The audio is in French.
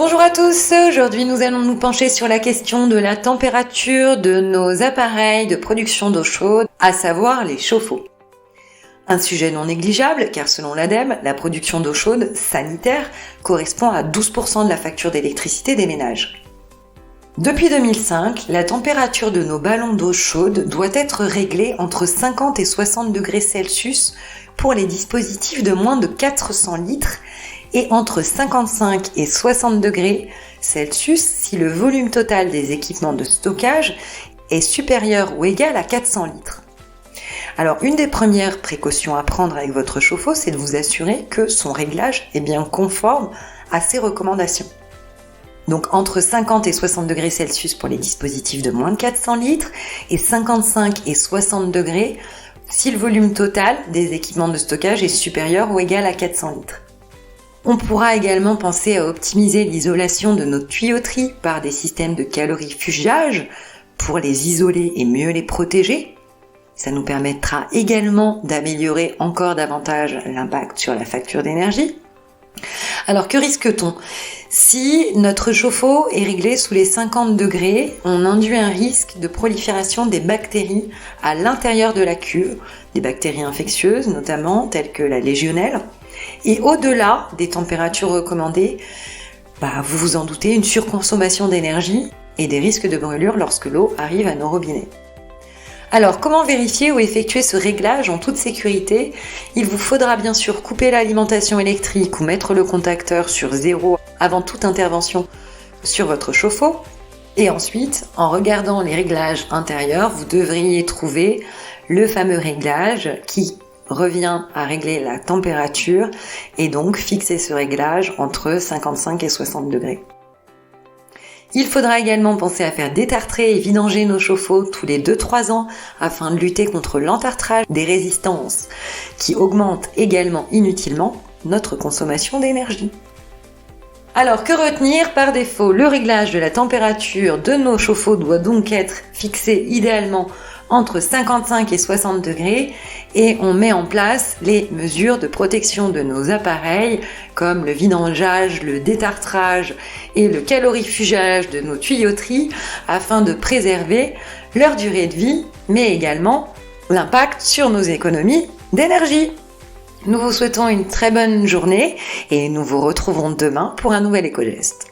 Bonjour à tous, aujourd'hui nous allons nous pencher sur la question de la température de nos appareils de production d'eau chaude, à savoir les chauffe-eau. Un sujet non négligeable car selon l'ADEME, la production d'eau chaude sanitaire correspond à 12% de la facture d'électricité des ménages. Depuis 2005, la température de nos ballons d'eau chaude doit être réglée entre 50 et 60 degrés Celsius pour les dispositifs de moins de 400 litres et entre 55 et 60 degrés Celsius si le volume total des équipements de stockage est supérieur ou égal à 400 litres. Alors, une des premières précautions à prendre avec votre chauffe-eau, c'est de vous assurer que son réglage est bien conforme à ces recommandations. Donc, entre 50 et 60 degrés Celsius pour les dispositifs de moins de 400 litres et 55 et 60 degrés si le volume total des équipements de stockage est supérieur ou égal à 400 litres. On pourra également penser à optimiser l'isolation de nos tuyauteries par des systèmes de calorifugage pour les isoler et mieux les protéger. Ça nous permettra également d'améliorer encore davantage l'impact sur la facture d'énergie. Alors que risque-t-on ? Si notre chauffe-eau est réglé sous les 50 degrés, on induit un risque de prolifération des bactéries à l'intérieur de la cuve, des bactéries infectieuses notamment, telles que la légionnelle. Et au-delà des températures recommandées, vous vous en doutez, une surconsommation d'énergie et des risques de brûlure lorsque l'eau arrive à nos robinets. Alors, comment vérifier ou effectuer ce réglage en toute sécurité ? Il vous faudra bien sûr couper l'alimentation électrique ou mettre le contacteur sur 0 avant toute intervention sur votre chauffe-eau. Et ensuite, en regardant les réglages intérieurs, vous devriez trouver le fameux réglage qui revient à régler la température et donc fixer ce réglage entre 55 et 60 degrés. Il faudra également penser à faire détartrer et vidanger nos chauffe-eau tous les 2-3 ans afin de lutter contre l'entartrage des résistances qui augmentent également inutilement notre consommation d'énergie. Alors que retenir par défaut ? Le réglage de la température de nos chauffe-eau doit donc être fixé idéalement entre 55 et 60 degrés et on met en place les mesures de protection de nos appareils comme le vidangeage, le détartrage et le calorifugage de nos tuyauteries afin de préserver leur durée de vie mais également l'impact sur nos économies d'énergie. Nous vous souhaitons une très bonne journée et nous vous retrouverons demain pour un nouvel éco-geste.